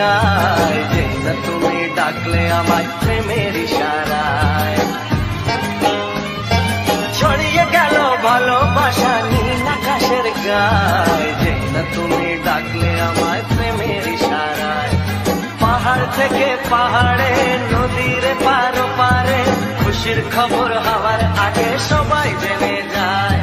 গায়, যেই না তুমি ডাকলে আমায় প্রেমের ইশারায়। ছড়িয়ে গেল ভালোবাসা নীল আকাশের গায়, যেই না তুমি ডাকলে আমায় প্রেমের ইশারায়। পাহাড় থেকে পাহাড়ে, নদীর পার পারে, খুশির খবর হওয়ার আগে সবাই জেনে যায়।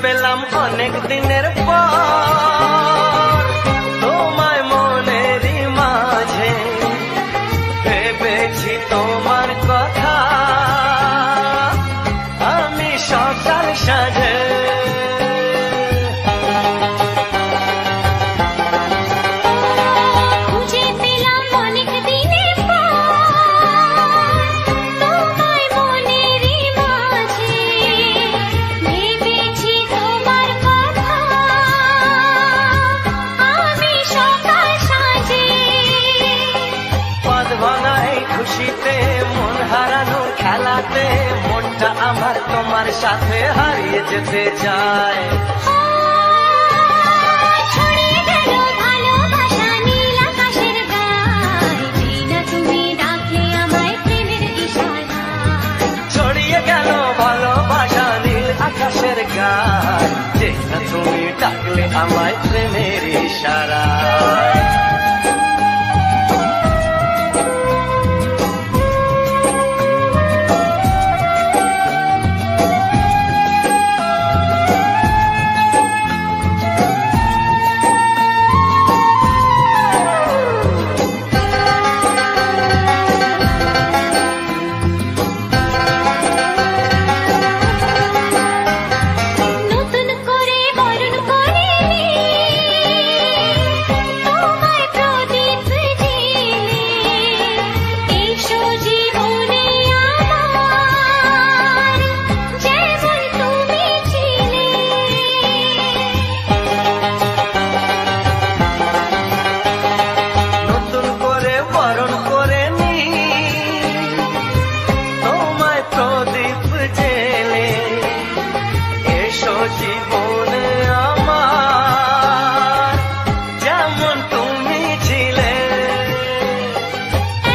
পেলাম অনেক দিনের পর তোমায় মনেরই মাঝে, ভেবেছি তোমার কথা আমি সকাল সাজে। খুশিতে মন হারানোর খেলাতে মনটা আমার তোমার সাথে হারিয়ে যেতে চায়। ছড়িয়ে গেল ভালোবাসা নীল আকাশের গায়, যেই না তুমি ডাকলে আমায় প্রেমের ইশারায়। ছড়িয়ে গেল ভালোবাসা নীল আকাশের গায়, যেই না তুমি ডাকলে আমায় প্রেমের ইশারায়। জীবনে আমার যেমন তুমি ছিলে,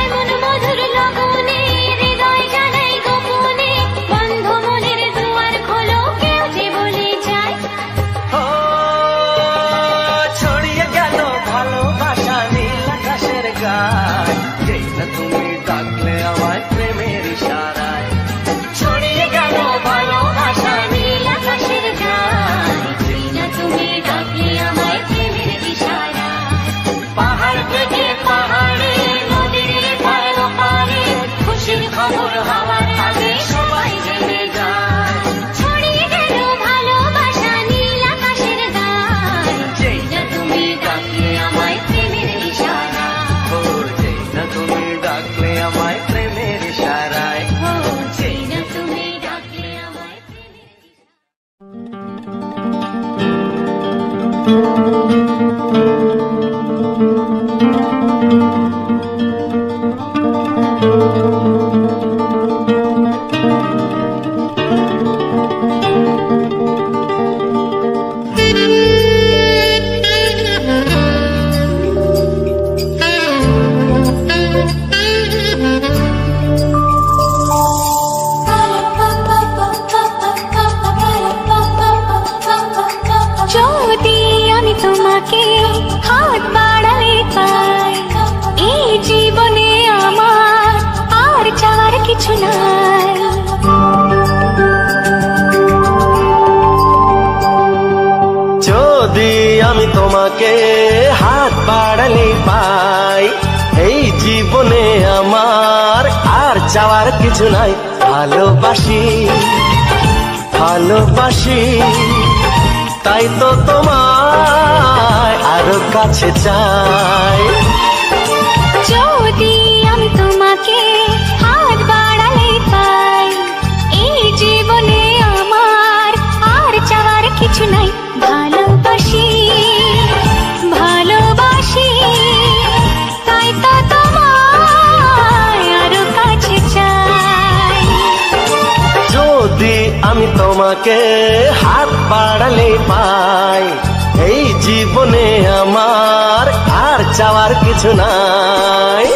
এমন মধুর লগনে হৃদয় জানাই গোপনে, বন্ধ মনের দুয়ার খোলো কেউ যে বলে যায়। ও ছড়িয়ে গেল ভালোবাসা নীল আকাশের গায়, যেই না তুমি ডাকলে আমায় প্রেমের ইশারায়। ছড়িয়ে গেল ভালোবাসা নীল আকাশের গায়, যেই না তুমি ডাকলে আমায় প্রেমের ইশারায়। পাহাড় থেকে পাহাড়ে, নদীর পার পারে, খুশির খবর হওয়ার আগে সবাই জেনে যায়। ছড়িয়ে গেল ভালোবাসা নীল আকাশের গায়, যেই না তুমি ডাকলে আমায় প্রেমের ইশারায়। ও যেই না তুমি ডাকলে আমায় প্রেমের ইশারায়। ও যেই না তুমি ডাকলে আমায় প্রেমের যদি আমি তোমাকে হাত বাড়ালে পাই, এই জীবনে আমার আর চাওয়ার কিছু নাই। যদি আমি তোমাকে হাত বাড়ালে পাই, এই জীবনে আমার আর চাওয়ার কিছু নাই। ভালোবাসি ভালোবাসি, তাই তো তোমায় আরো কাছে চাই। যদি আমি তোমাকে হাত বাড়ালে পাই, এই জীবনে আমার আর চাওয়ার কিছু নাই। ভালোবাসি ভালোবাসি, তাই তো তোমায় আরো কাছে চাই। যদি আমি তোমাকে হাত বাড়ালে পাই, এই জীবনে আমার আর চাওয়ার কিছু নাই।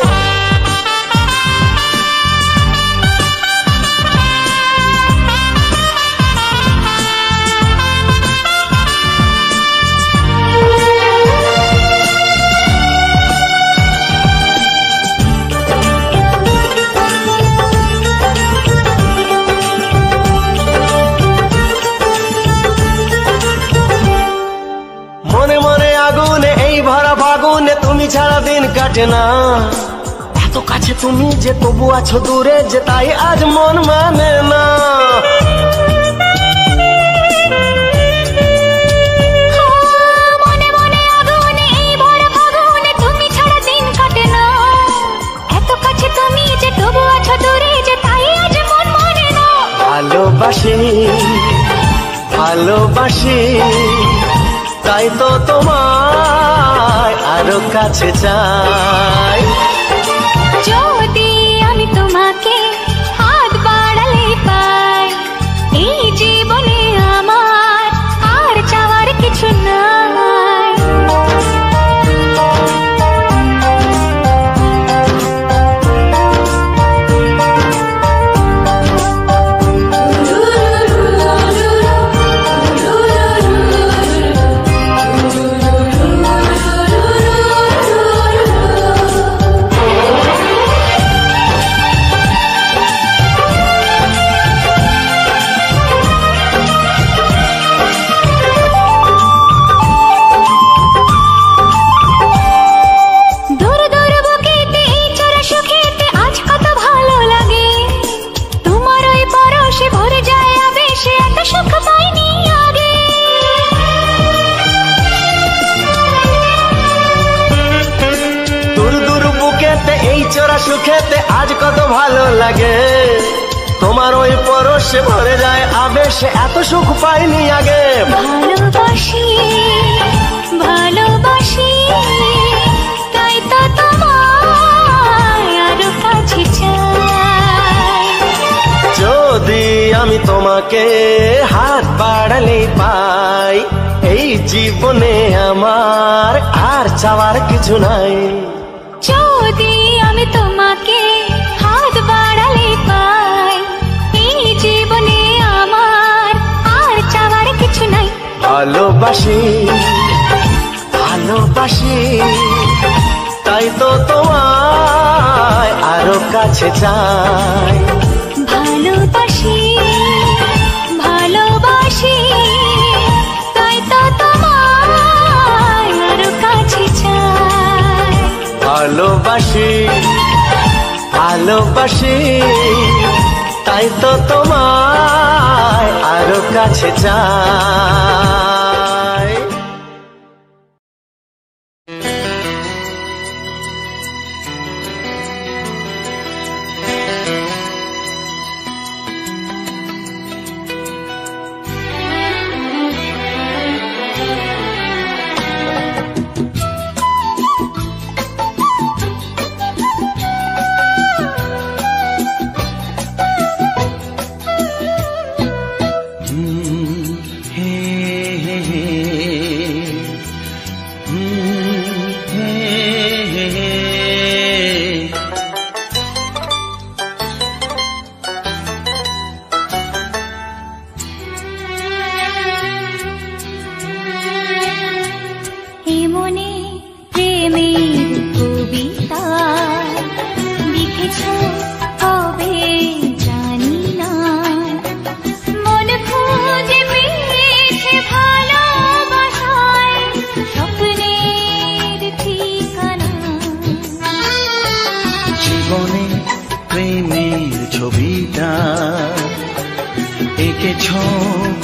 মনে মনে আগুনে এই ভরা ফাগুনে তুমি ছাড়া দিন কাটে না। এত কাছে তুমি যে তবু আছো দূরে, যে তাই আজ মন মানে না। মনে মনে আগুনে এই ভরা ফাগুনে তুমি ছাড়া দিন কাটে না। এত কাছে তুমি যে তবু আছো দূরে, যে তাই আজ মন মানে না। ভালোবাসি ভালোবাসি, তাই তো তোমায় আরো কাছে চাই। যদি আমি তোমাকে হাত বাড়ালে পাই, এই জীবনে আমার আর চাওয়ার কিছু নাই। চোরা সুখেতে আজ কত ভালো লাগে, তোমার ওই পরশে ভরে যায় আবেশে, এত সুখ পাইনি আগে। ভালোবাসি ভালোবাসি, তাই তো তোমায় আরো কাছে চাই। যদি আমি তোমাকে হাত বাড়ালে পাই, এই জীবনে আমার আর চাওয়ার কিছু নাই। যদি আমি তোমাকে হাত বাড়ালে পাই, এই জীবনে আমার আর চাওয়ার কিছু নাই। ভালোবাসি ভালোবাসি, তাই তো তোমায় আরো কাছে চাই। ভালোবাসি ভালোবাসি, তাই তো তোমায় আরো কাছে চাই। ভালোবাসি ভালোবাসি, তাই তো তোমায় আরো কাছে চাই।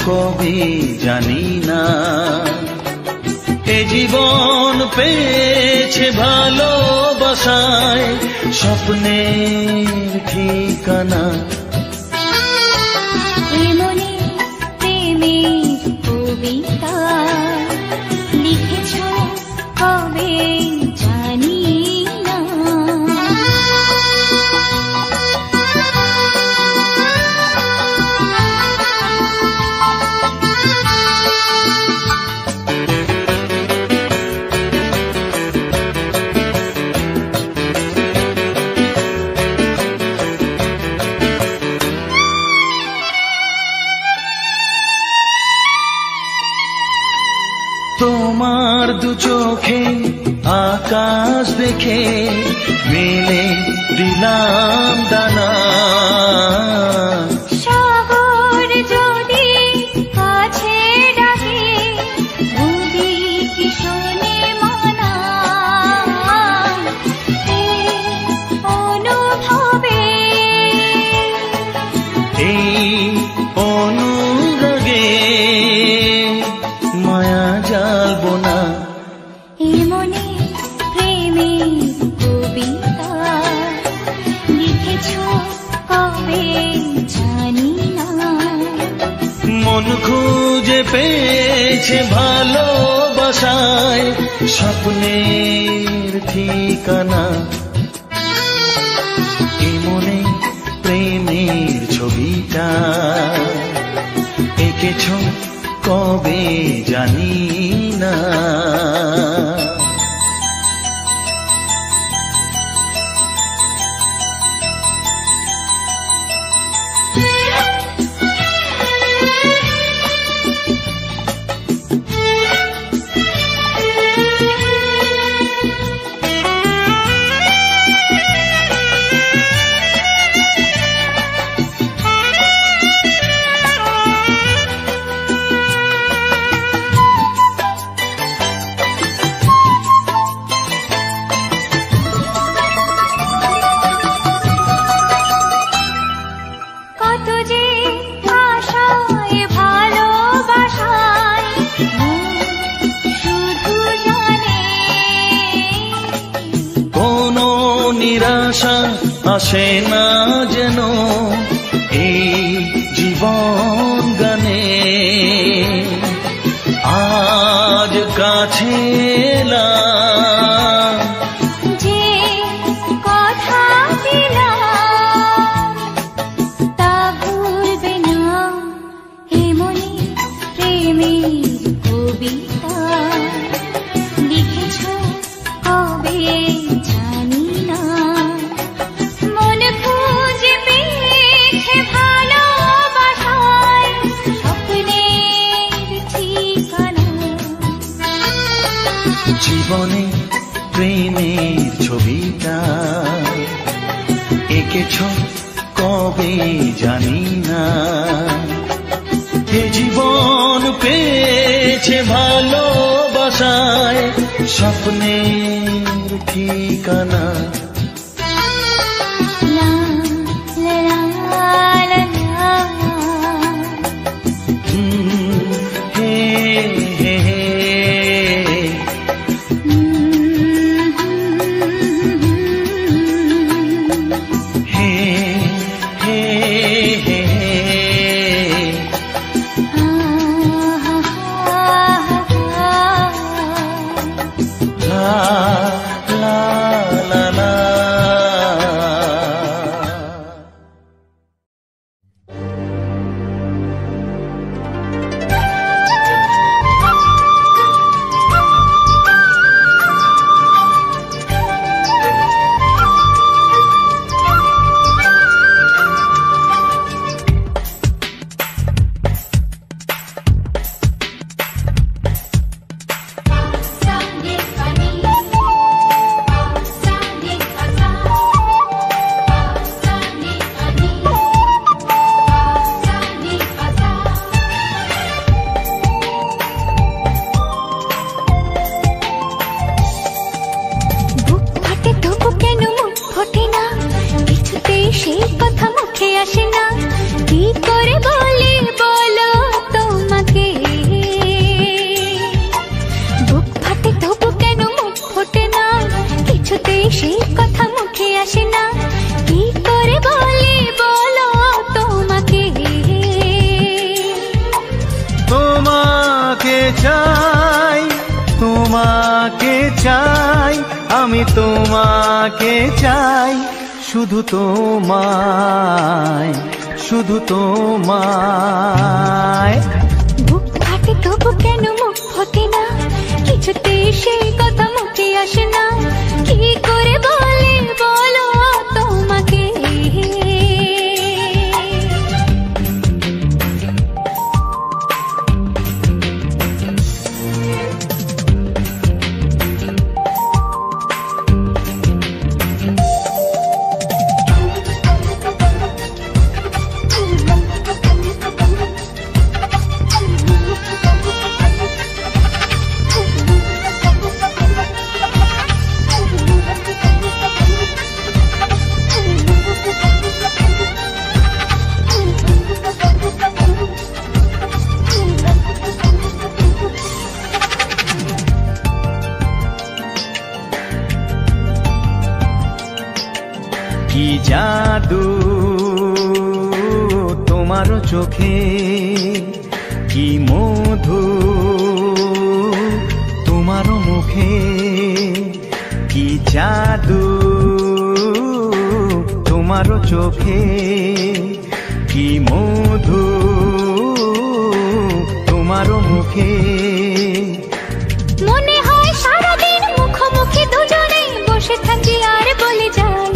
কবে জানি না, এ জীবন পেয়েছে ভালোবাসায় স্বপ্নের ঠিকানা। এমনি প্রেমের কবিতা লিখেছ কবে জানি না। তোমার দু চোখে আকাশ দেখে মেলে দিলাম ডানা। সাগর যদি কাছে ডাকে নদী কি শোনে মানা। এই অনুভবে এই অনুরাগে মায়া জ্বালবো না। এমনি প্রেমের কবিতা লিখেছ কবে জানি না। মন খুঁজে পেয়েছে ভালোবাসায় স্বপ্নের ঠিকানা। এমনে প্রেমের ছবিটা এঁকেছ কবে জানি না। কত যে আশায় ভালোবাসায় শুধু জানে। কোনো নিরাশা আসে না যেন এই জীবন গানে। আজ কাছে এলাম যে কথা দিলাম তা ভুলবে না। এমনি প্রেমের কবিতা লিখেছ কবে জানি না। মন খুঁজে পেয়েছে ভালোবাসায় স্বপ্নের ঠিকানা। জীবনে প্রেমের ছবিটা এঁকেছ কবে জানি না। এ জীবন পেয়েছে ভালোবাসায় স্বপ্নের ঠিকানা। লা লা লা লা হে হে হে হে হে হে লা লা লা লা। সেই কথা মুখে আসে না, কি করে বলি বলো তোমাকে চাই, আমি তোমাকে চাই, শুধু তোমায়, শুধু তোমায়। বুক ফাটে তবু কেন মুখ ফোটে না, কিছুতে সেই কথা মুখে আসে না, কি করে বলে বলো তোমাকে। কি জাদু তোমার চোখে, কি মধু তোমার মুখে, কি জাদু তোমার চোখে, কি মধু তোমার মুখে। মনে হয় সারাদিন মুখোমুখি দুজনে বসে থাকি আর বলে যাই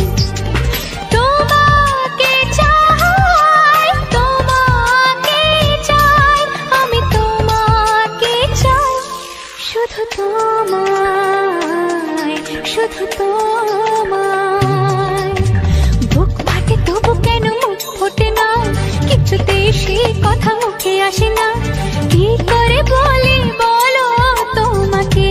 তোমাকে চাই, তোমাকে চাই, আমি তোমাকে চাই, শুধু তোমায়, শুধু তোমায়। বুক ফাটে তবু কেন মুখ ফোটে না, কিছুতে সেই কথা মুখে আসে না, কি করে বলি বলো তোমাকে।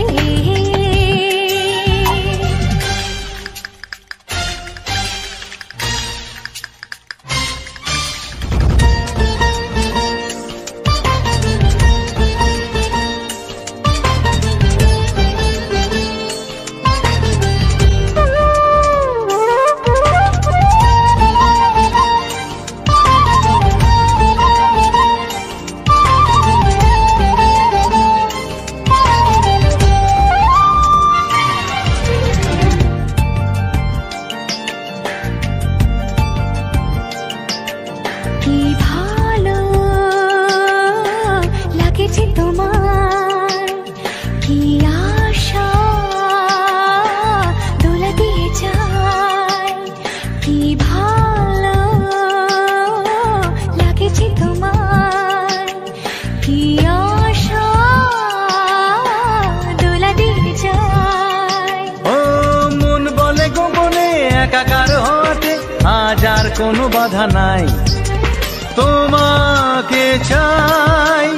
কি ভালো লাগেছে তোমার, কি আশা দোলা দিয়ে যায়, কি ভালো লাগেছে তোমার, কি আশা দোলা দিয়ে যায়। ও মন বলে গোপনে একাকার হতে আজ আর কোনো বাধা নাই, তোমাকে চাই,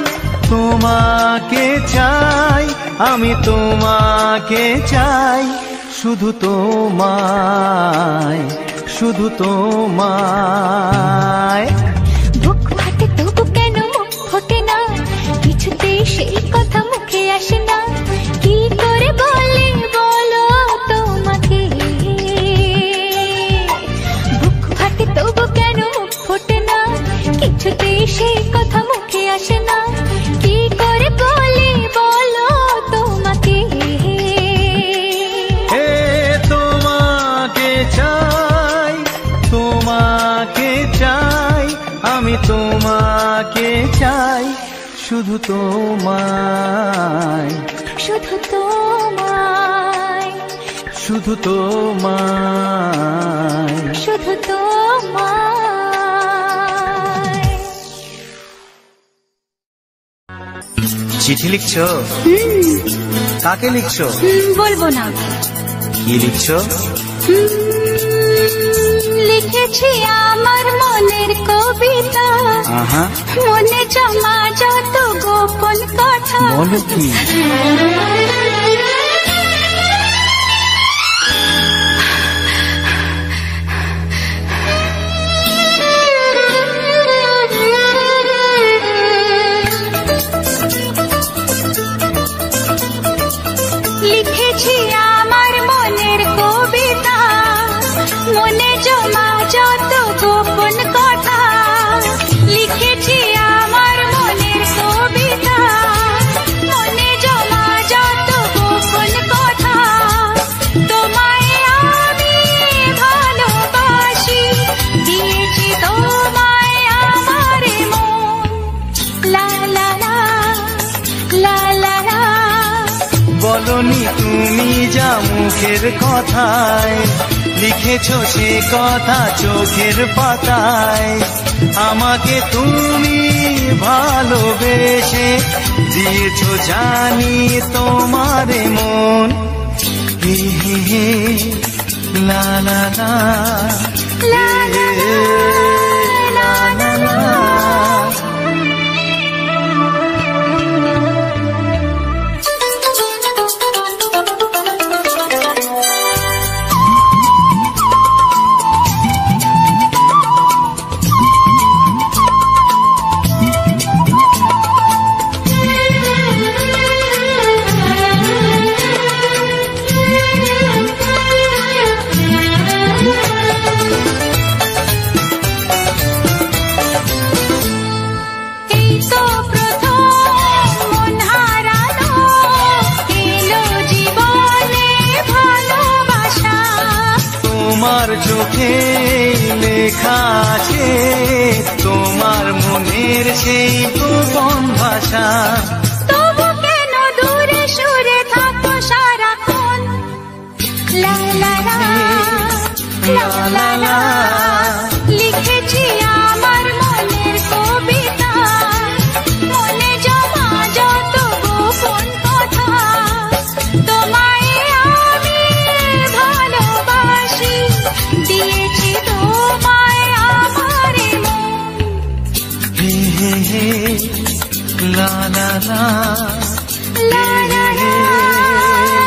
তোমাকে চাই, আমি তোমাকে চাই, শুধু তোমায়, শুধু তোমায়। বুক ফাটে তবু কেন মুখ ফোটে না, কিছুতে সেই কথা মুখে আসে না, কি করে বলে বলো তোমাকে। বুক ফাটে তবু কেন মুখ ফোটে না, কিছুতে সেই কথা মুখে আসে না, কি করে বলে বলো তোমাকে। হে তোমাকে চাই, তোমাকে চাই, আমি তোমাকে চাই, শুধু তোমায়, শুধু তোমায়, শুধু তোমায়। শুধু তোমায়। চিঠি লিখছো? কাকে লিখছো? বলবো না। কি লিখছো? লিখেছি আমার মনের কবিতা, মনে জমা যত গোপন কথা। বলো কি? লিখেছি আমার মনের কবিতা, মনে জমা যত গোপন কথা। লিখেছি আমার মনের কবিতা, মনে জমা যত গোপন বলনি তুমি যা মুখের কথায়, লিখেছো সে কথা চোখের পাতায়। আমাকে তুমি ভালোবেসে দিয়েছো জানি তোমারে মন। হে হে হে লা লা লা লা লা লা লা লা। তোমার চোখে লেখা আছে তোমার মনের সেই গোপন ভাষা। তবু কেন দূরে সরে থাকো সারাক্ষণ? লা লা লা লা লা লা। লিখেছি আমার মনের কবিতা, মনে জমা যত গোপন কথা। তোমায় আমি ভালোবাসি, দিয়েছি তোমায় আমার মন। হে হে হে লা লা লা লা লা লা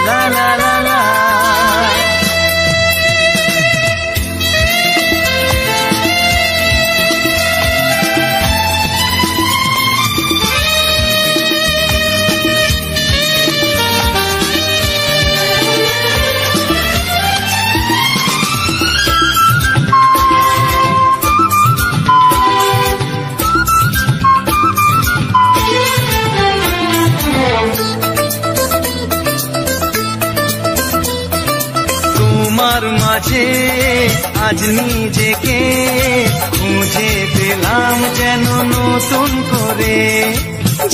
লা লা লা লা। তোমার মাঝে আজ নিজেকে খুঁজে পেলাম যেন নতুন করে।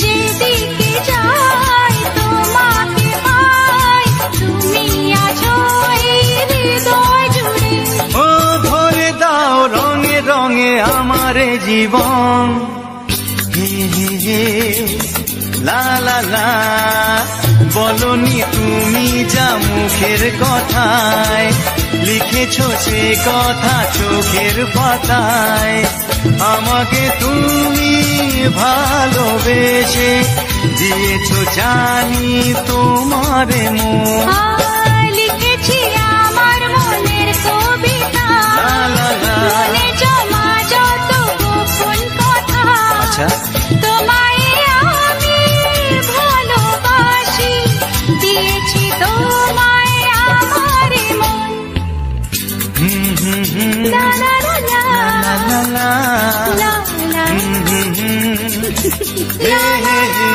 যেদিকে যাই তোমাকে পাই, তুমি আছো এই হৃদয় জুড়ে। ও ভরে দাও রঙে রঙে আমার জীবন। হে হে হে লা লা লা। বলনি তুমি যা মুখের কথায়, লিখেছো সে কথা চোখের পাতায়। আমাকে তুমি ভালোবেসে দিয়েছো জানি তোমারে মন। লিখেছি আমার মনের কবিতা, লা লা লা। মনে জমা যত গোপন কথা। আচ্ছা তোমায় আমি ভালোবাসি, দিয়েছি তোমায় আমার মন। হুম হুম হুম লা লা লা লা লা লা লা লা হুম হুম হুম হে হে হে।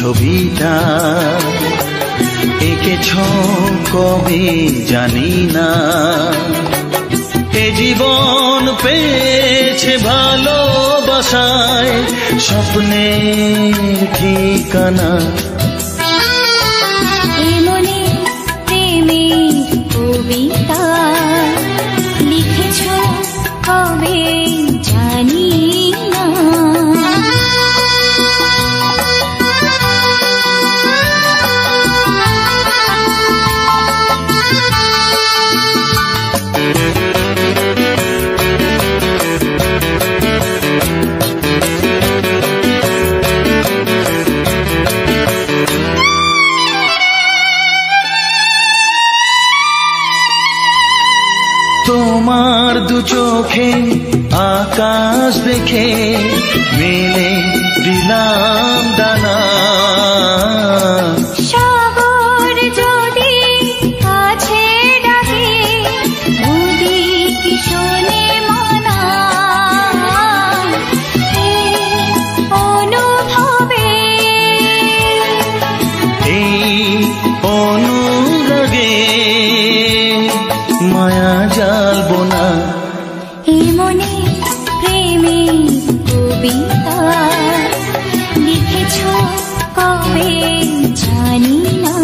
ছবিটা এঁকেছ কবে জানি না। এ জীবন পেয়েছে ভালোবাসায় স্বপ্নের ঠিকানা। মনে প্রেমে কবিতা লিখেছ কবে জানি না। তোমার দু চোখে আকাশ দেখে মেলে দিলাম দানা। সাগর যদি কাছে ডাকে নদী কি শোনে মানা। অনুভবে এই অনুরাগে মায়া জালবো না। এ মনে প্রেমে কবিতা লিখেছ কবে জানি না।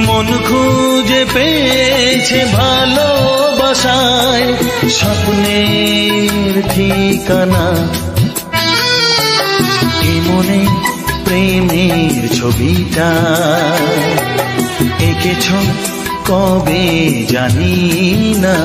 মন খুঁজে পেয়েছে ভালোবাসায় স্বপ্নের ঠিকানা। এ মনে প্রেমের ছবিটা এঁকেছ কবে জানি না।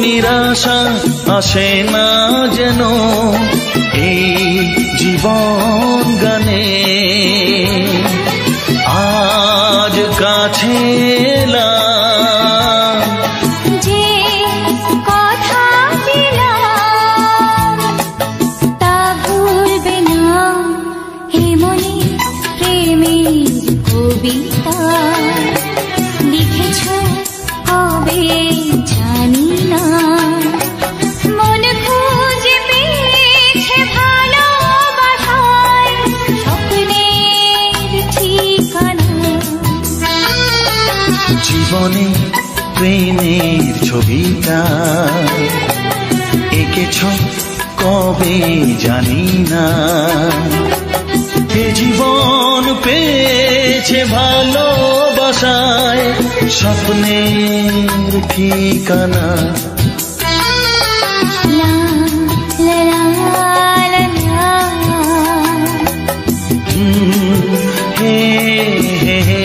নিরাশা আসে না যেন এই জীবন গানে। আজ কাছে এলাম যে কথা দিলাম তা ভুলবে না। হে মনে প্রেমের কবিতা লিখেছ কবে জানি না। মন খুঁজে পেয়েছে ভালোবাসায় স্বপ্নের ঠিকানা। জীবনে প্রেমের ছবিটা এঁকেছ কবে জানি না। এ জীবন পেয়েছে ভালোবাসায় স্বপ্নের ঠিকানা। লা লা লা লা হে হে হে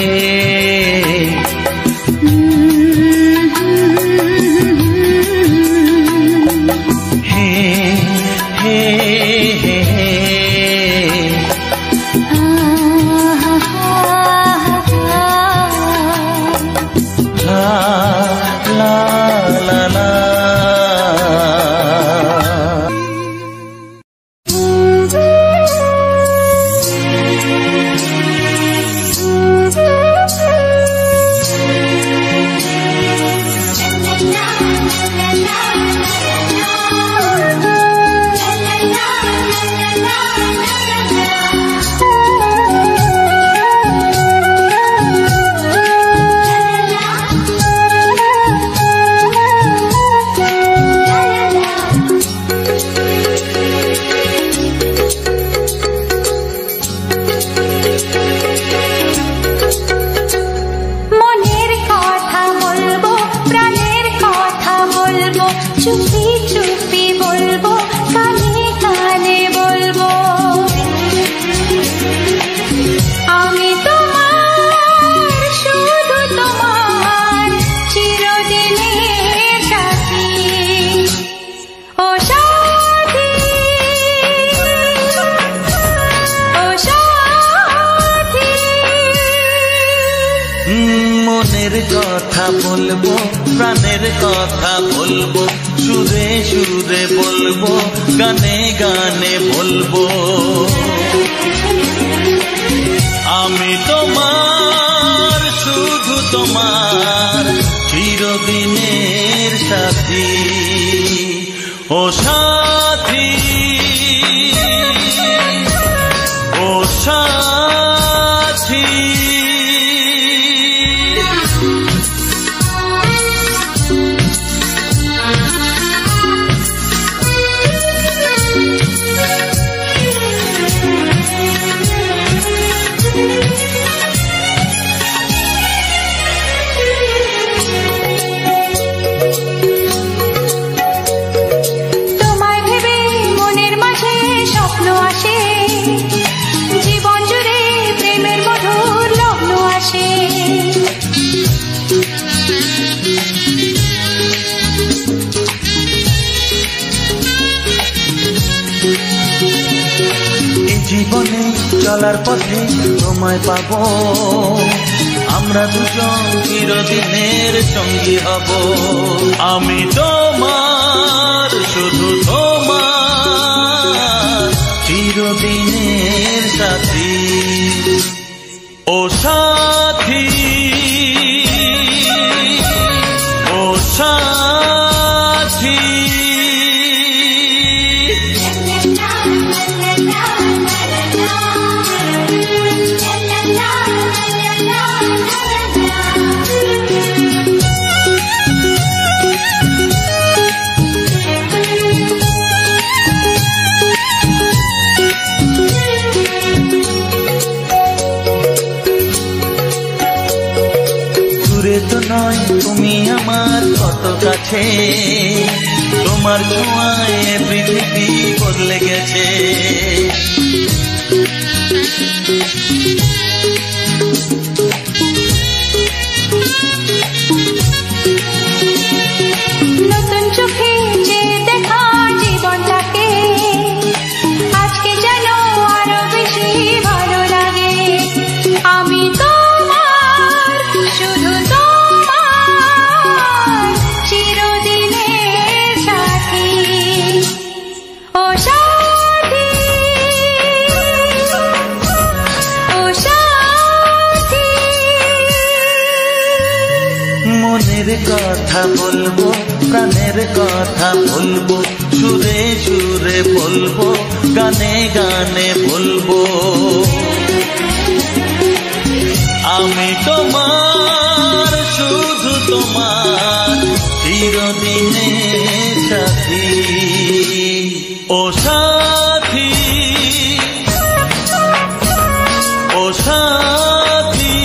চুপি চুপি বলবো কানে মনের কথা বলবো, প্রাণের কথা বলবো, সুরে সুরে বলবো, গানে গানে বলবো। আমি তোমার, শুধু তোমার, চিরদিনের সাথী। ও সাথী, ও সাথী। জীবনে চলার পথে তোমায় পাবো, আমরা দুজন চিরদিনের সঙ্গী হব। আমি তোমার, শুধু তোমার, চিরদিনের সাথী। ও সাথী, ও সাথী। তো নয় তুমি আমার কত কাছে, তোমার ছোঁয়ায় পৃথিবী বদলে গেছে। নতুন চোখে যে দেখা জীবনটাকে আজকে যেন আরো বেশি ভালো লাগে। আমি তোমার, শুধু তোমার, চিরদিনের সাথী। ও সাথী, ও সাথী। মনের কথা বলবো, প্রাণের কথা বলবো, সুরে সুরে বলবো, গানে গানে বলবো। আমি তোমার, শুধু তোমার, চিরদিনের সাথী। ও সাথী, ও সাথী।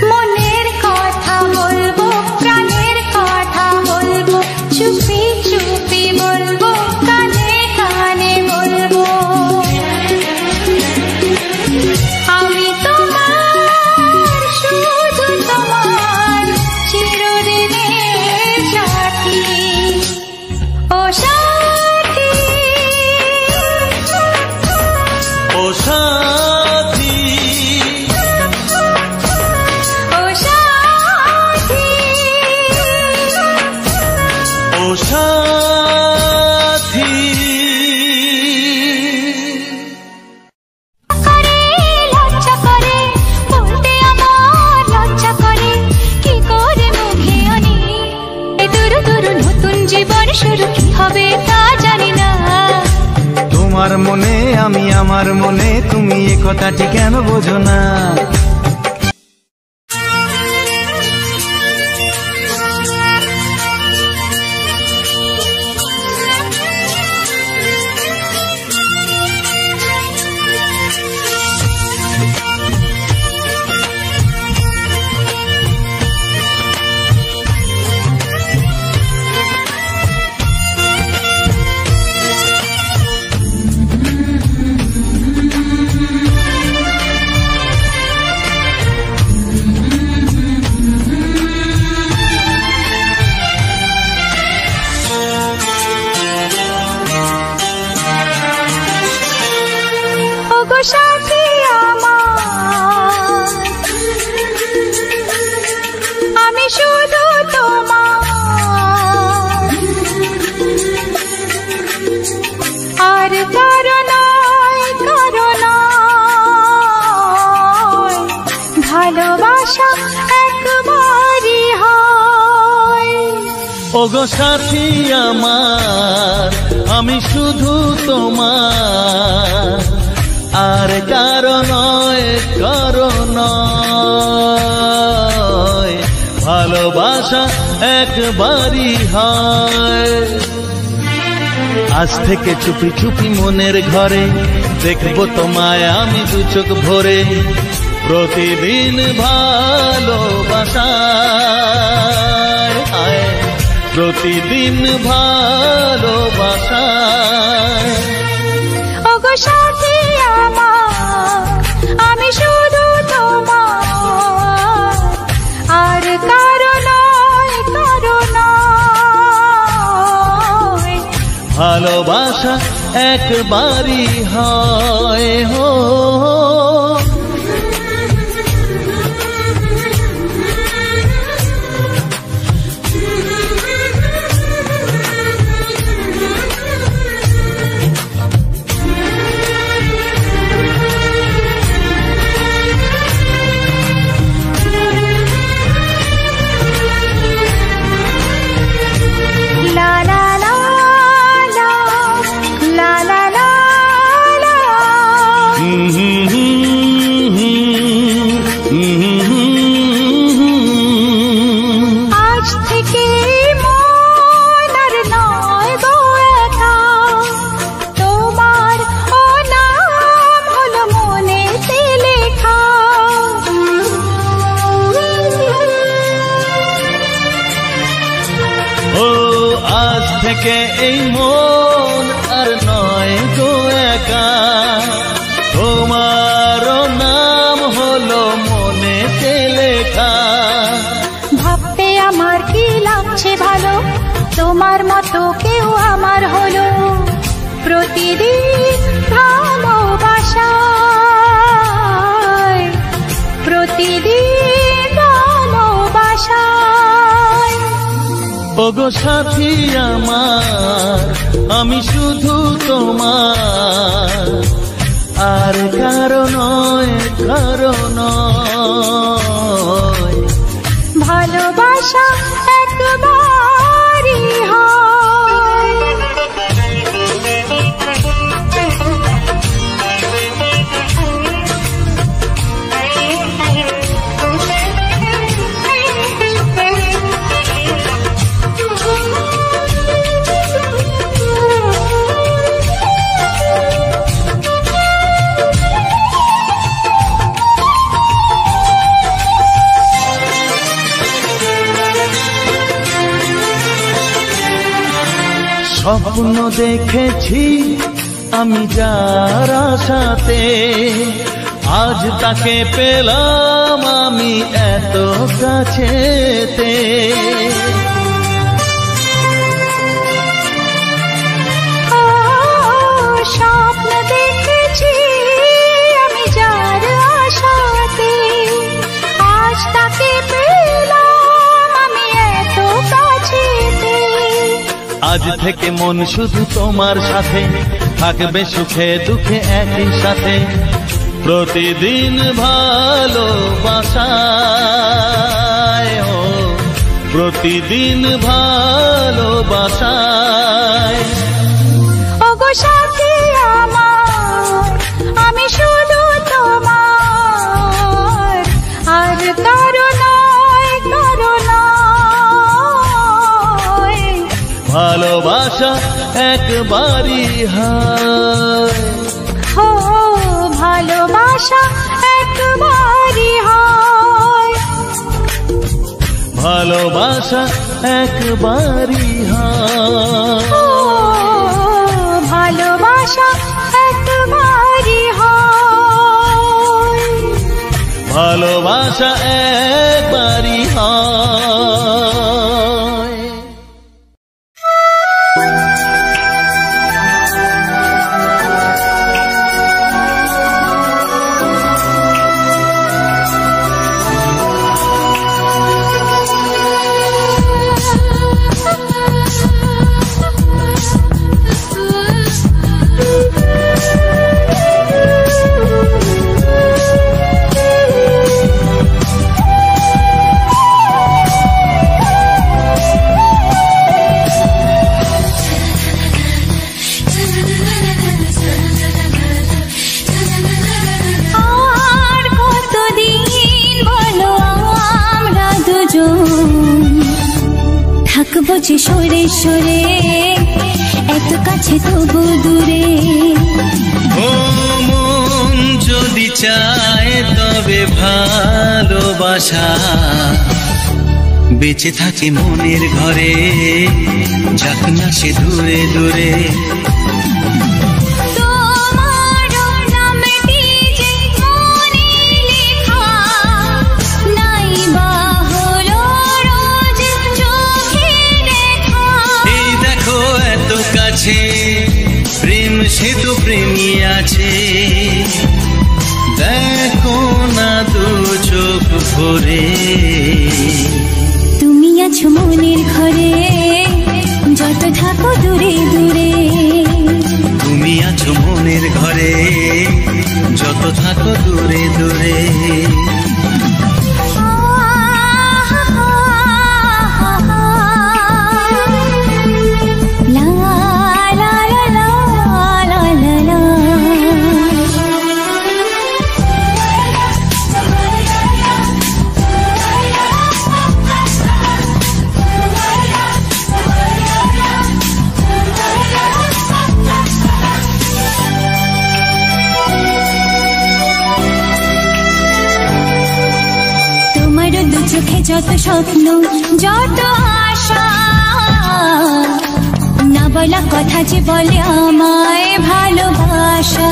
মনের কথা বলবো, প্রাণের কথা বলবো, চুপি চুপি বলবো, কানে কানে বলবো। আমি তোমার, শুধু তোমার, চিরদিনের সাথী। ও সাথী, ও সাথী, ও সাথী, ও সাথী। করে লজ্জা করে বলতে, আমার লজ্জা করে, কি করে মুখে আনি। দুরু দুরু নতুন জীবন শুরু, কি হবে তা জানি না। তোমার মনে আমি, আমার মনে তুমি, এ কথাটি কেন বোঝো না? ওগো সাথী আমার, ওগো সাথী আমার আমি শুধু তোমার, আর কারো নয় কারো নয়। ভালোবাসা একবারই হয়। আজ থেকে চুপি চুপি মনের ঘরে দেখবো তোমায় আমি দু চোখ ভরে। প্রতিদিন ভালোবাসায়, প্রতিদিন ভালোবাসায়। ওগো সাথী আমার আমি শুধু তোমার, আর কারো নয় কারো নয়। ভালোবাসা একবারই হয় হো। এই মন আর নয় গো একা, তোমারও নাম হলো মনেতে লেখা। ভাবতে আমার কি লাগছে ভালো, তোমার মতো কেউ আমার হলো। প্রতিদিন ভালোবাসায়, প্রতিদিন ভালোবাসায়। ওগো সাথী আমার আমি শুধু তোমার, আর কারো নয় কারো নয়। ভালোবাসা একবারই হয়। স্বপ্ন দেখেছি আমি যার আশাতে, আজ তাকে পেলাম আমি এত কাছেতে। স্বপ্ন দেখেছি আমি যার আশাতে, আজ তাকে পেলাম আমি এত কাছেতে। আজ থেকে মন শুধু তোমার সাথে, থাকবে সুখে দুঃখে একই সাথে। প্রতিদিন ভালোবাসায়, প্রতিদিন ভালোবাসায়। ওগো সাথী আমার আমি শুধু তোমার, আর কারো নয় কারো নয়। ভালোবাসা একবারই হয়। ও ভালোবাসা একবারই হয়। ভালোবাসা একবারই হয়। ও ভালোবাসা একবারই হয়। ভালোবাসা একবারই হয়। থাকবো যে সরে সরে, এত কাছে তবু দূরে। ও মন যদি চায় তবে ভালোবাসা বেঁচে থাকে মনের ঘরে, যাক না সে দূরে দূরে। প্রেম সে তো প্রেমী আছে, দেখো না দু চোখ ভরে। তুমি আছো মনের ঘরে, যত থাকো দূরে দূরে। তুমি আছো মনের ঘরে, যত থাকো দূরে দূরে। চোখে যত স্বপ্ন, যত আশা, না বলা কথা যে বলে আমায় ভালোবাসা।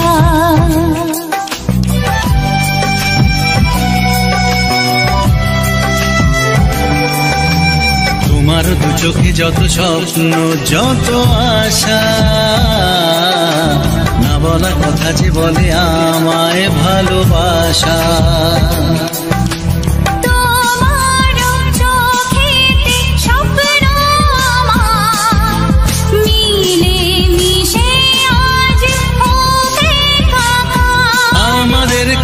তোমার দু চোখে যত স্বপ্ন, যত আশা, না বলা কথা যে বলে আমায় ভালোবাসা।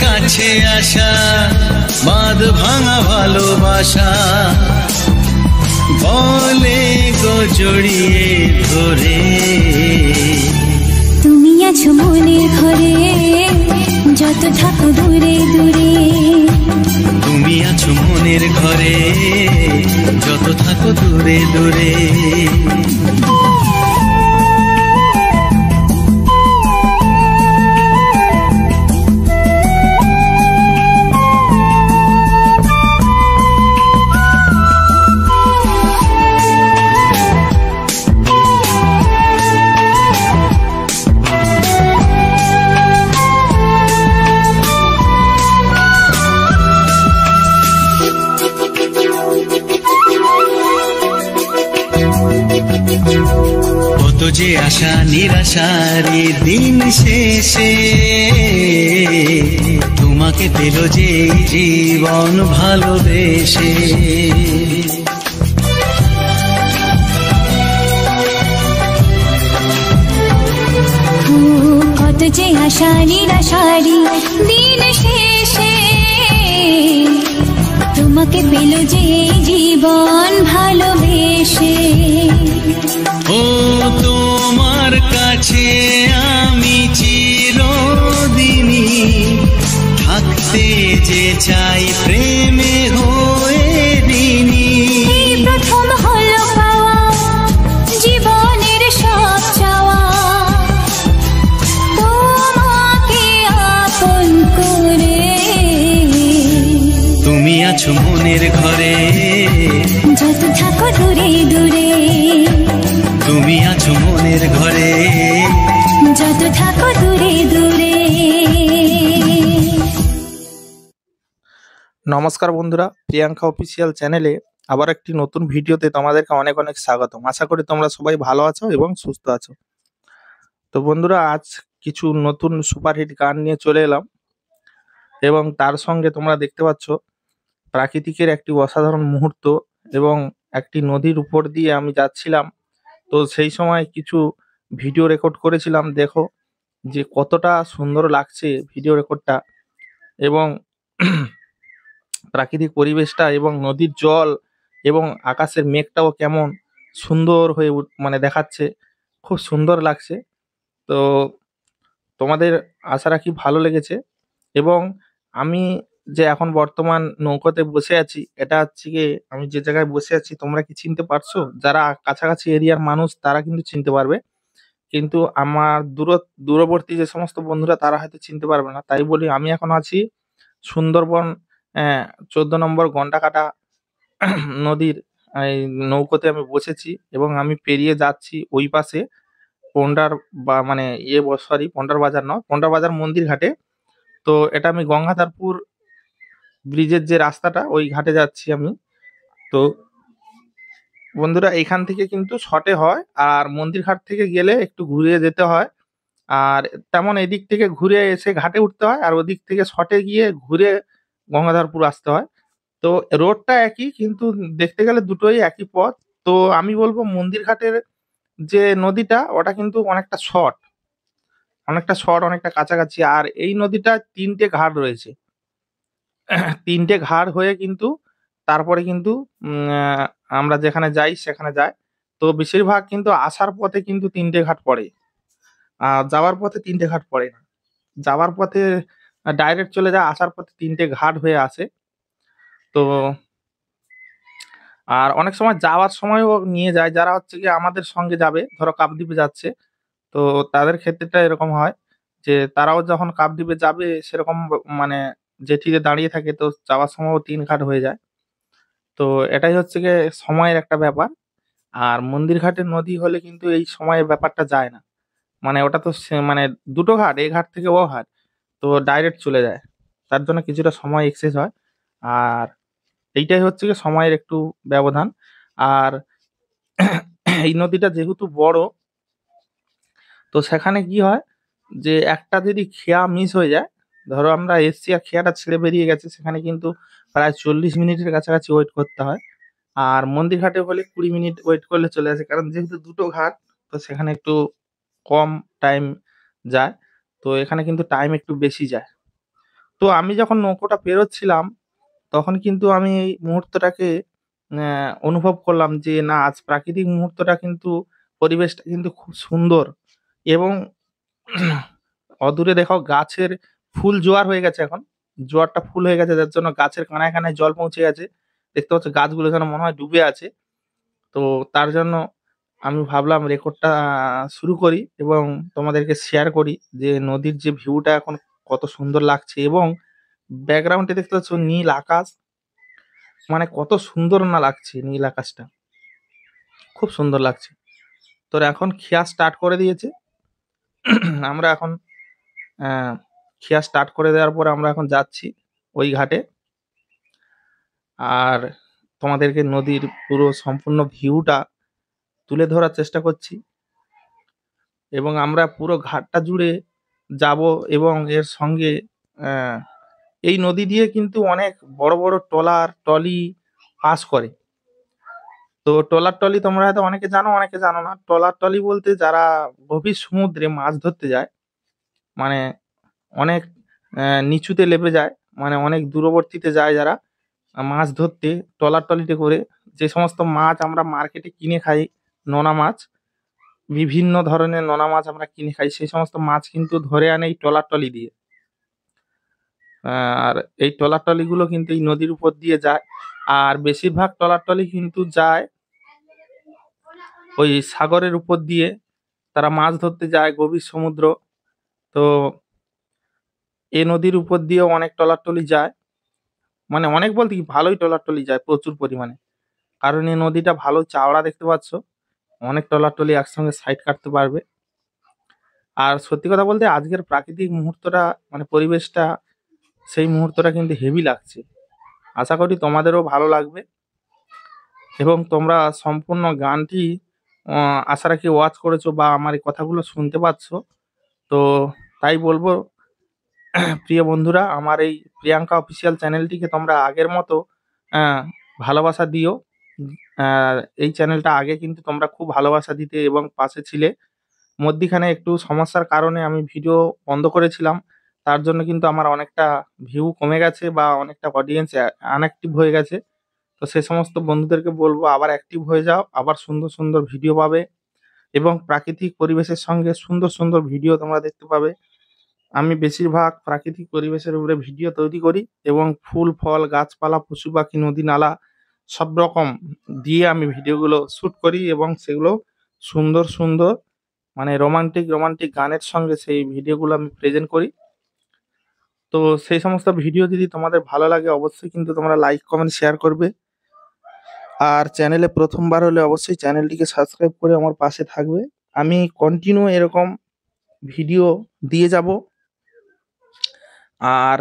কাছে আসা বাঁধ ভাঙা ভালোবাসা, বলে গো জড়িয়ে ধরে। তুমি আছো মনের ঘরে, যত থাকো দূরে দূরে। তুমি আছো মনের ঘরে, যত থাকো দূরে দূরে। কত যে আশা নিরাশারি দিন শেষে, তোমাকে পেল যে জীবন ভালোবেসে। কত যে আশা নিরাশারি দিন শেষে, তোমাকে পেল যে জীবন ভালোবেসে। ও তোমার কাছে আমি চিরদিনই থাকতে যে চাই প্রেমে হয়ে ঋণী। প্রথম হলো পাওয়া জীবনের সব চাওয়া, তোমাকে আপন করে। তুমি আছো মনের ঘরে, যত থাকো দূরে দূরে। তুমি আছো মনের ঘরে, যত থাকো দূরে দূরে। নমস্কার বন্ধুরা, প্রিয়াঙ্কা অফিসিয়াল চ্যানেলে আবার একটি নতুন ভিডিওতে তোমাদেরকে অনেক অনেক স্বাগতম। আশা করি তোমরা সবাই ভালো আছো এবং সুস্থ আছো। তো বন্ধুরা, আজ কিছু নতুন সুপারহিট গান নিয়ে চলে এলাম এবং তার সঙ্গে তোমরা দেখতে পাচ্ছ প্রাকৃতিকের একটি অসাধারণ মুহূর্ত এবং একটি নদীর উপর দিয়ে আমি যাচ্ছিলাম। তো সেই সময় কিছু ভিডিও রেকর্ড করেছিলাম। দেখো যে কতটা সুন্দর লাগছে ভিডিও রেকর্ডটা, এবং প্রাকৃতিক পরিবেশটা এবং নদীর জল এবং আকাশের মেঘটাও কেমন সুন্দর হয়ে মানে দেখাচ্ছে, খুব সুন্দর লাগছে। তো তোমাদের আশা রাখি ভালো লেগেছে। এবং আমি যে এখন বর্তমান নৌকোতে বসে আছি, এটা হচ্ছে গিয়ে আমি যে জায়গায় বসে আছি তোমরা কি চিনতে পারছো? যারা কাছাকাছি এরিয়ার মানুষ তারা কিন্তু চিনতে পারবে। কিন্তু আমার দূরবর্তী যে সমস্ত বন্ধুরা তারা হয়তো চিনতে পারবে না। তাই বলি আমি এখন আছি সুন্দরবন ১৪ নম্বর গন্ডাকাটা নদীর এই নৌকোতে আমি বসেছি এবং আমি পেরিয়ে যাচ্ছি ওই পাশে পন্ডার বা মানে সরি পন্ডার বাজার নয়, পন্ডার বাজার মন্দির ঘাটে। তো এটা আমি গঙ্গাধরপুর ব্রিজের যে রাস্তাটা ওই ঘাটে যাচ্ছি আমি। তো বন্ধুরা এখান থেকে কিন্তু শর্টে হয় আর মন্দির ঘাট থেকে গেলে একটু ঘুরিয়ে যেতে হয়। আর তেমন এদিক থেকে ঘুরে এসে ঘাটে উঠতে হয় আর ওদিক থেকে শর্টে গিয়ে ঘুরে গঙ্গাধরপুর আসতে হয়। তো রোডটা একই কিন্তু দেখতে গেলে দুটোই একই পথ। তো আমি বলবো মন্দির ঘাটের যে নদীটা ওটা কিন্তু অনেকটা শর্ট, অনেকটা কাছাকাছি। আর এই নদীটায় ৩ টে ঘাট রয়েছে। ৩ টে ঘাট হয়ে কিন্তু তারপরে কিন্তু আমরা যেখানে যাই সেখানে যায়। তো বেশিরভাগ কিন্তু আসার পথে কিন্তু ৩ টে ঘাট পড়ে। আর যাওয়ার পথে ৩ টে ঘাট পড়ে না। যাওয়ার পথে ডাইরেক্ট চলে যায়, আসার পথে ৩ টে ঘাট হয়ে আসে। তো আর অনেক সময় যাওয়ার সময়ও নিয়ে যায় যারা হচ্ছে গিয়ে আমাদের সঙ্গে যাবে, ধরো কাকদ্বীপে যাচ্ছে। তো তাদের ক্ষেত্রেটা এরকম হয় যে তারাও যখন কাকদ্বীপে যাবে সেরকম মানে জেটিতে দাঁড়িয়ে থাকে তো যাওয়ার সময়ও ৩ ঘাট হয়ে যায়। তো এটাই হচ্ছে গিয়ে সময়ের একটা ব্যাপার। আর মন্দির ঘাটের নদী হলে কিন্তু এই সময়ের ব্যাপারটা যায় না। মানে ওটা তো মানে ২ টো ঘাট, এই ঘাট থেকে ও ঘাট। তো ডাইরেক্ট চলে যায়। তার জন্য কিছুটা সময় এক্সেস হয়। আর এইটাই হচ্ছে গিয়ে সময়ের একটু ব্যবধান। আর এই নদীটা যেহেতু বড়, তো সেখানে কি হয় যে একটা যদি খেয়া মিস হয়ে যায়, ধরো আমরা এসছি আর খেয়াটা ছেড়ে বেরিয়ে গেছে, সেখানে কিন্তু প্রায় ৪০ মিনিটের কাছাকাছি ওয়েট করতে হয়। আর মন্দির ঘাটে হলে ২০ মিনিট ওয়েট করলে চলে আসে। কারণ যেহেতু ২ টো ঘাট, তো সেখানে একটু কম টাইম যায়। তো এখানে কিন্তু টাইম একটু বেশি যায়। তো আমি যখন নৌকোটা পেরোচ্ছিলাম, তখন কিন্তু আমি এই মুহূর্তটাকে অনুভব করলাম যে না আজ প্রাকৃতিক মুহূর্তটা কিন্তু পরিবেশটা কিন্তু খুব সুন্দর এবং অদূরে দেখাও গাছের ফুল জোয়ার হয়ে গেছে এখন। জোয়ারটা ফুল হয়ে গেছে যার জন্য গাছের কানায়, কানায় জল পৌঁছে গেছে। দেখতে পাচ্ছ গাছগুলো যেন মনে হয় ডুবে আছে। তো তার জন্য আমি ভাবলাম রেকর্ডটা শুরু করি এবং তোমাদেরকে শেয়ার করি যে নদীর যে ভিউটা এখন কত সুন্দর লাগছে এবং ব্যাকগ্রাউন্ডে দেখতে পাচ্ছ নীল আকাশ। মানে কত সুন্দর না লাগছে নীল আকাশটা। খুব সুন্দর লাগছে। তো এখন খেয়া স্টার্ট করে দিয়েছে। আমরা এখন অ্যা খেয়া স্টার্ট করে দেওয়ার পরে আমরা এখন যাচ্ছি ওই ঘাটে। আর তোমাদেরকে নদীর পুরো সম্পূর্ণ ভিউটা তুলে ধরার চেষ্টা করছি এবং আমরা পুরো ঘাটটা জুড়ে যাবো এবং এর সঙ্গে অ্যা এই নদী দিয়ে কিন্তু অনেক বড়, বড় ট্রলার, ট্রলি পাস করে। তো ট্রলার ট্রলি তোমরা হয়তো অনেকে জানো, অনেকে জানো না। ট্রলার ট্রলি বলতে যারা গভীর সমুদ্রে মাছ ধরতে যায়, মানে অনেক নিচুতে নেমে যায়, মানে অনেক দূরবর্তীতে যায় যারা মাছ ধরতে ট্রলার ট্রলিতে করে। যে সমস্ত মাছ আমরা মার্কেটে কিনে খাই, নোনা মাছ, বিভিন্ন ধরনের নোনা মাছ আমরা কিনে খাই, সেই সমস্ত মাছ কিন্তু ধরে আনে এই ট্রলার ট্রলি দিয়ে। আর এই ট্রলার ট্রলিগুলো কিন্তু এই নদীর উপর দিয়ে যায়। আর বেশিরভাগ ট্রলার ট্রলি কিন্তু যায় ওই সাগরের উপর দিয়ে। তারা মাছ ধরতে যায় গভীর সমুদ্র। তো এ নদীর উপর দিয়েও অনেক ট্রলার ট্রলি যায়। মানে অনেক বলতে কি ভালোই ট্রলার ট্রলি যায় প্রচুর পরিমাণে। কারণ এই নদীটা ভালো চওড়া দেখতে পাচ্ছ। অনেক ট্রলার ট্রলি একসঙ্গে সাইড কাটতে পারবে। আর সত্যি কথা বলতে আজকের প্রাকৃতিক মুহূর্তটা মানে পরিবেশটা, সেই মুহূর্তটা কিন্তু হেভি লাগছে। আশা করি তোমাদেরও ভালো লাগবে এবং তোমরা সম্পূর্ণ গানটি আশা রাখি ওয়াচ করেছো বা আমার এই কথাগুলো শুনতে পাচ্ছ। তো তাই বলবো প্রিয় বন্ধুরা, আমার এই প্রিয়াঙ্কা অফিসিয়াল চ্যানেলটিকে তোমরা আগের মতো আ ভালোবাসা দিও। আ এই চ্যানেলটা আগে কিন্তু তোমরা খুব ভালোবাসা দিতে এবং পাশে ছিলে। মধ্যিখানে একটু সমস্যার কারণে আমি ভিডিও বন্ধ করেছিলাম। তার জন্য কিন্তু আমার অনেকটা ভিউ কমে গেছে বা অনেকটা অডিয়েন্স আনঅ্যাক্টিভ হয়ে গেছে। তো সে সমস্ত বন্ধুদেরকে বলবো আবার অ্যাক্টিভ হয়ে যাও। আবার সুন্দর, সুন্দর ভিডিও পাবে এবং প্রাকৃতিক পরিবেশের সঙ্গে সুন্দর, সুন্দর ভিডিও তোমরা দেখতে পাবে। আমি বেশিরভাগ প্রাকৃতিক পরিবেশের উপরে ভিডিও তৈরি করি এবং ফুল ফল গাছপালা পশু পাখি নদী নালা সব রকম দিয়ে আমি ভিডিওগুলো শ্যুট করি এবং সেগুলো সুন্দর সুন্দর মানে রোমান্টিক রোমান্টিক গানের সঙ্গে সেই ভিডিওগুলো আমি প্রেজেন্ট করি। তো সেই সমস্ত ভিডিও যদি তোমাদের ভালো লাগে অবশ্যই কিন্তু তোমরা লাইক কমেন্ট শেয়ার করবে। আর চ্যানেলে প্রথমবার হলে অবশ্যই চ্যানেলটিকে সাবস্ক্রাইব করে আমার পাশে থাকবে। আমি কন্টিনিউ এরকম ভিডিও দিয়ে যাব আর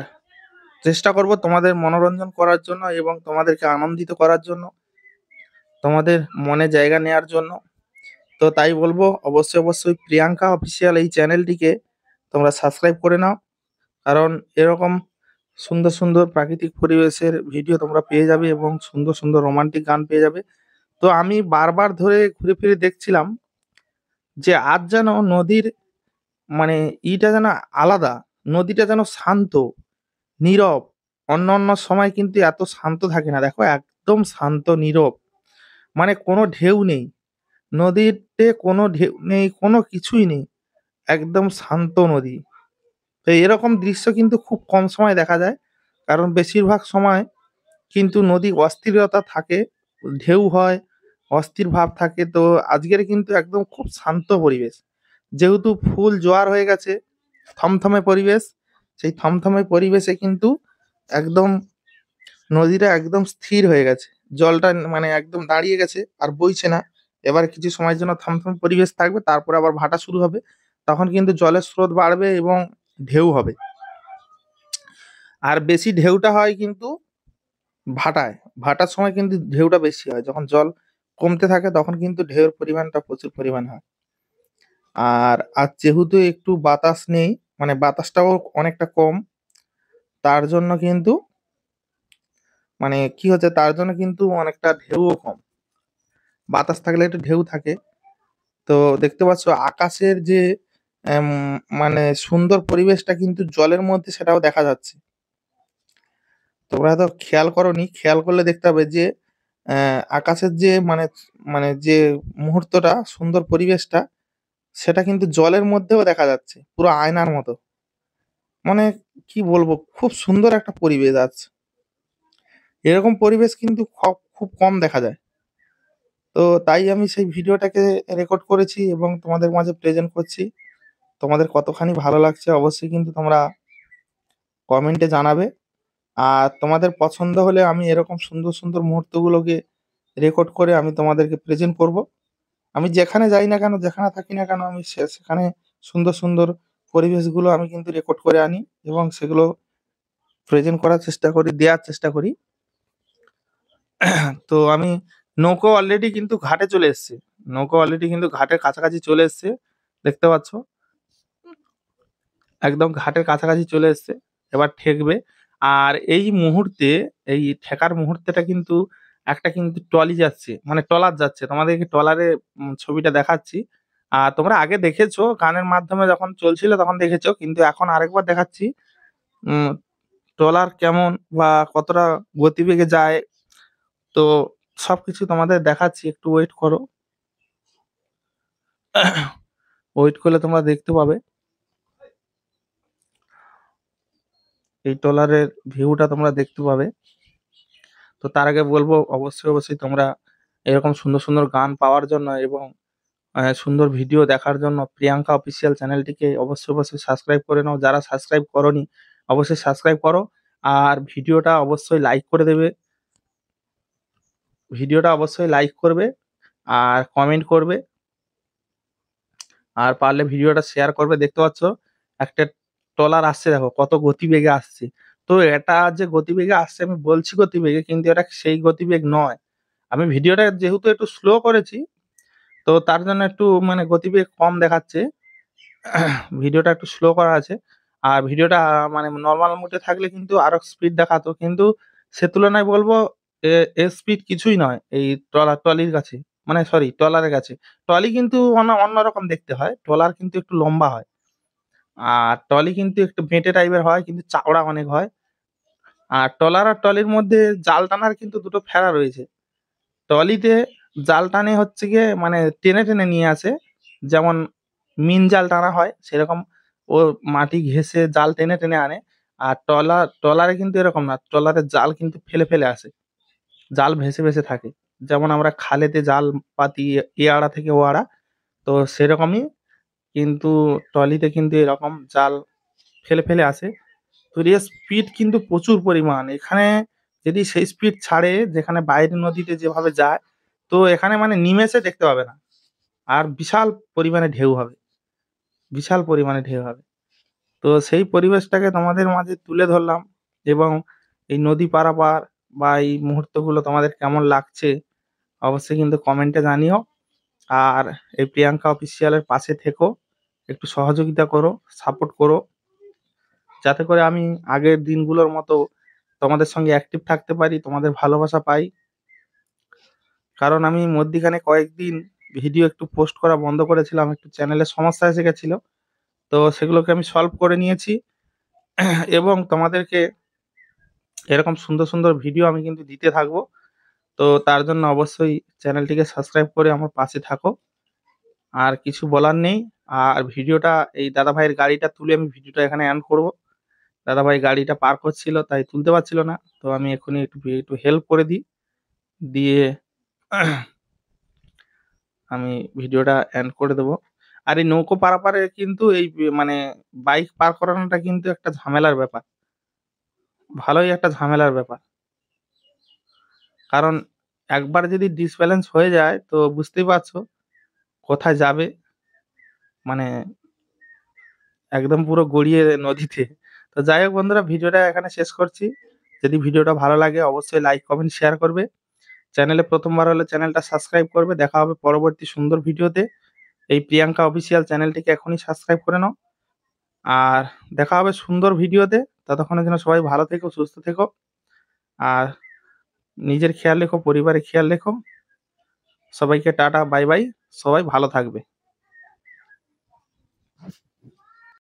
চেষ্টা করব তোমাদের মনোরঞ্জন করার জন্য এবং তোমাদেরকে আনন্দিত করার জন্য, তোমাদের মনে জায়গা নেয়ার জন্য। তো তাই বলবো অবশ্যই অবশ্যই প্রিয়াঙ্কা অফিসিয়াল এই চ্যানেলটিকে তোমরা সাবস্ক্রাইব করে নাও, কারণ এরকম সুন্দর সুন্দর প্রাকৃতিক পরিবেশের ভিডিও তোমরা পেয়ে যাবে এবং সুন্দর সুন্দর রোমান্টিক গান পেয়ে যাবে। তো আমি বারবার ধরে ঘুরে ফিরে দেখছিলাম যে আজ যেন নদীর মানে ইটা যেন আলাদা, নদীটা যেন শান্ত নীরব। অন্য সময় কিন্তু এত শান্ত থাকে না, দেখো একদম শান্ত নীরব, মানে কোনো ঢেউ নেই, নদীতে কোনো ঢেউ নেই, কোনো কিছুই নেই, একদম শান্ত নদী। তো এরকম দৃশ্য কিন্তু খুব কম সময় দেখা যায়, কারণ বেশিরভাগ সময় কিন্তু নদী অস্থিরতা থাকে, ঢেউ হয়, অস্থির ভাব থাকে। তো আজকের কিন্তু একদম খুব শান্ত পরিবেশ, যেহেতু ফুল জোয়ার হয়ে গেছে, থমথমে পরিবেশ। সেই থমথমে পরিবেশে কিন্তু একদম নদীটা একদম স্থির হয়ে গেছে, জলটা মানে একদম দাঁড়িয়ে গেছে আর বইছে না। এবার কিছু সময়ের জন্য থমথমে পরিবেশ থাকবে, তারপরে আবার ভাটা শুরু হবে, তখন কিন্তু জলের স্রোত বাড়বে এবং ঢেউ হবে। আর বেশি ঢেউটা হয় কিন্তু ভাটায়, ভাটার সময় কিন্তু ঢেউটা বেশি হয়, যখন জল কমতে থাকে তখন কিন্তু ঢেউর পরিমাণটা প্রচুর পরিমাণ হয়। আর আর যেহেতু একটু বাতাস নেই, মানে বাতাসটাও অনেকটা কম, তার জন্য কিন্তু মানে কি হচ্ছে, তার জন্য কিন্তু অনেকটা ঢেউও কম। বাতাস থাকলে একটু ঢেউ থাকে। তো দেখতে পাচ্ছ আকাশের যে এম, মানে সুন্দর পরিবেশটা কিন্তু জলের মধ্যে সেটাও দেখা যাচ্ছে। তোমরা হয়তো খেয়াল করোনি, খেয়াল করলে দেখতে হবে যে আকাশের যে মানে মানে যে মুহূর্তটা সুন্দর পরিবেশটা, সেটা কিন্তু জলের মধ্যেও দেখা যাচ্ছে পুরো আয়নার মতো। মানে কি বলবো, খুব সুন্দর একটা পরিবেশ আছে। এরকম পরিবেশ কিন্তু খুব কম দেখা যায়। তো তাই আমি সেই ভিডিওটাকে রেকর্ড করেছি এবং তোমাদের মাঝে প্রেজেন্ট করছি। তোমাদের কতখানি ভালো লাগছে অবশ্যই কিন্তু তোমরা কমেন্টে জানাবে। আর তোমাদের পছন্দ হলে আমি এরকম সুন্দর সুন্দর মুহূর্তগুলোকে রেকর্ড করে আমি তোমাদেরকে প্রেজেন্ট করব। আমি যেখানে যাই না কেন, যেখানে থাকি না কেন, আমি সেখানে সুন্দর সুন্দর পরিবেশগুলো আমি কিন্তু রেকর্ড করে আনি এবং সেগুলো প্রেজেন্ট করার চেষ্টা করি, দেওয়ার চেষ্টা করি। তো আমি নৌকো অলরেডি কিন্তু ঘাটে চলে এসছে, নৌকো অলরেডি কিন্তু ঘাটের কাছাকাছি চলে এসছে, দেখতে পাচ্ছ একদম ঘাটের কাছাকাছি চলে এসছে, এবার ঠেকবে। আর এই মুহূর্তে, এই ঠেকার মুহূর্তেটা কিন্তু একটা কিন্তু ট্রলি যাচ্ছে, মানে ট্রলার যাচ্ছে, তোমাদেরকে ট্রলারে ছবিটা দেখাচ্ছি। আর তোমরা আগে দেখেছো গানের মাধ্যমে যখন চলছিল তখন দেখেছো, কিন্তু এখন আরেকবার দেখাচ্ছি উম ট্রলার কেমন বা কতটা গতিবেগে যায়। তো সবকিছু তোমাদের দেখাচ্ছি, একটু ওয়েট করো, ওয়েট করলে তোমরা দেখতে পাবে এই ট্রলারের ভিউটা তোমরা দেখতে পাবে। তো তার আগে বলবো অবশ্যই অবশ্যই তোমরা এরকম সুন্দর সুন্দর গান পাওয়ার জন্য এবং সুন্দর ভিডিও দেখার জন্য প্রিয়াঙ্কা অফিসিয়াল চ্যানেলটিকে অবশ্যই অবশ্যই সাবস্ক্রাইব করে নাও। যারা সাবস্ক্রাইব করোনি অবশ্যই সাবস্ক্রাইব করো, আর ভিডিওটা অবশ্যই লাইক করে দেবে, ভিডিওটা অবশ্যই লাইক করবে আর কমেন্ট করবে, আর পারলে ভিডিওটা শেয়ার করবে। দেখতে পাচ্ছ একটা ট্রলার আসছে, দেখো কত গতিবেগে আসছে। তো এটা যে গতিবেগে আসছে, আমি বলছি গতিবেগে, কিন্তু এটা সেই গতিবেগ নয়। আমি ভিডিওটা যেহেতু একটু স্লো করেছি, তো তার জন্য একটু মানে গতিবেগ কম দেখাচ্ছে, ভিডিওটা একটু স্লো করা আছে। আর ভিডিওটা মানে নর্মাল মোডে থাকলে কিন্তু আরো স্পিড দেখাতো, কিন্তু সে তুলনায় বলবো এর স্পিড কিছুই নয় এই ট্রলির কাছে, মানে সরি ট্রলারের কাছে। ট্রলি কিন্তু অন্যরকম দেখতে হয়, ট্রলার কিন্তু একটু লম্বা হয়, আর ট্রলি কিন্তু একটু বেঁটে টাইপের হয়, কিন্তু চাওড়া অনেক হয়। আর ট্রলার আর ট্রলির মধ্যে জাল টানার কিন্তু দুটো ফেরা রয়েছে। ট্রলিতে জাল টানে হচ্ছে গিয়ে মানে টেনে টেনে নিয়ে আসে, যেমন মিন জাল টানা হয় সেরকম ও মাটি ঘেঁষে জাল টেনে টেনে আনে। আর ট্রলারে কিন্তু এরকম না, ট্রলারে জাল কিন্তু ফেলে ফেলে আসে, জাল ভেসে ভেসে থাকে। যেমন আমরা খালেতে জাল পাতি এ আড়া থেকে ও আড়া, তো সেরকমই কিন্তু ট্রলিতে কিন্তু এরকম জাল ফেলে ফেলে আসে। তো এর স্পিড কিন্তু প্রচুর পরিমাণ। এখানে যদি সেই স্পিড ছাড়ে যেখানে বাইরের নদীতে যেভাবে যায়, তো এখানে মানে নিমেষে দেখতে পাবে না। আর বিশাল পরিমাণে ঢেউ হবে, বিশাল পরিমাণে ঢেউ হবে। তো সেই পরিবেশটাকে তোমাদের মাঝে তুলে ধরলাম, এবং এই নদী পারাপার বা এই মুহূর্তগুলো তোমাদের কেমন লাগছে অবশ্যই কিন্তু কমেন্টে জানিও। আর এই প্রিয়াঙ্কা অফিসিয়ালের পাশে থেকো, একটু সহযোগিতা করো, সাপোর্ট করো, যাতে করে আমি আগের দিনগুলোর মতো তোমাদের সঙ্গে অ্যাক্টিভ থাকতে পারি, তোমাদের ভালোবাসা পাই। কারণ আমি মধ্যিখানে কয়েকদিন ভিডিও একটু পোস্ট করা বন্ধ করেছিলাম, একটু চ্যানেলের সমস্যা এসে গেছিল। তো সেগুলোকে আমি সলভ করে নিয়েছি এবং তোমাদেরকে এরকম সুন্দর সুন্দর ভিডিও আমি কিন্তু দিতে থাকবো। তো তার জন্য অবশ্যই চ্যানেলটিকে সাবস্ক্রাইব করে আমার পাশে থাকো। আর কিছু বলার নেই। আর ভিডিওটা এই দাদাভাইয়ের গাড়িটা তুলে আমি ভিডিওটা এখানে এন্ড করব। দাদাভাই গাড়িটা পার্ক হচ্ছিল তাই তুলতে পারছিল না, তো আমি এখনই একটু একটু হেল্প করে দিই, দিয়ে আমি ভিডিওটা এন্ড করে দেবো। আর এই নৌকো পারাপারে কিন্তু এই মানে বাইক পার করানোটা কিন্তু একটা ঝামেলার ব্যাপার, ভালোই একটা ঝামেলার ব্যাপার। কারণ একবার যদি ডিসব্যালেন্স হয়ে যায় তো বুঝতেই পারছো কোথায় যাবে, মানে একদম পুরো গড়িয়ে নদীতে। তো যাই হোক বন্ধুরা, ভিডিওটা এখানে শেষ করছি। যদি ভিডিওটা ভালো লাগে অবশ্যই লাইক কমেন্ট শেয়ার করবে। চ্যানেলে প্রথমবার হলে চ্যানেলটা সাবস্ক্রাইব করবে। দেখা হবে পরবর্তী সুন্দর ভিডিওতে। এই প্রিয়াঙ্কা অফিসিয়াল চ্যানেলটিকে এখনই সাবস্ক্রাইব করে নাও। আর দেখা হবে সুন্দর ভিডিওতে। ততক্ষণের জন্য সবাই ভালো থেকো, সুস্থ থেকো। আর নিজের খেয়াল রেখো, পরিবারের খেয়াল রেখো। সবাইকে টাটা, বাই বাই। সবাই ভালো থাকবে।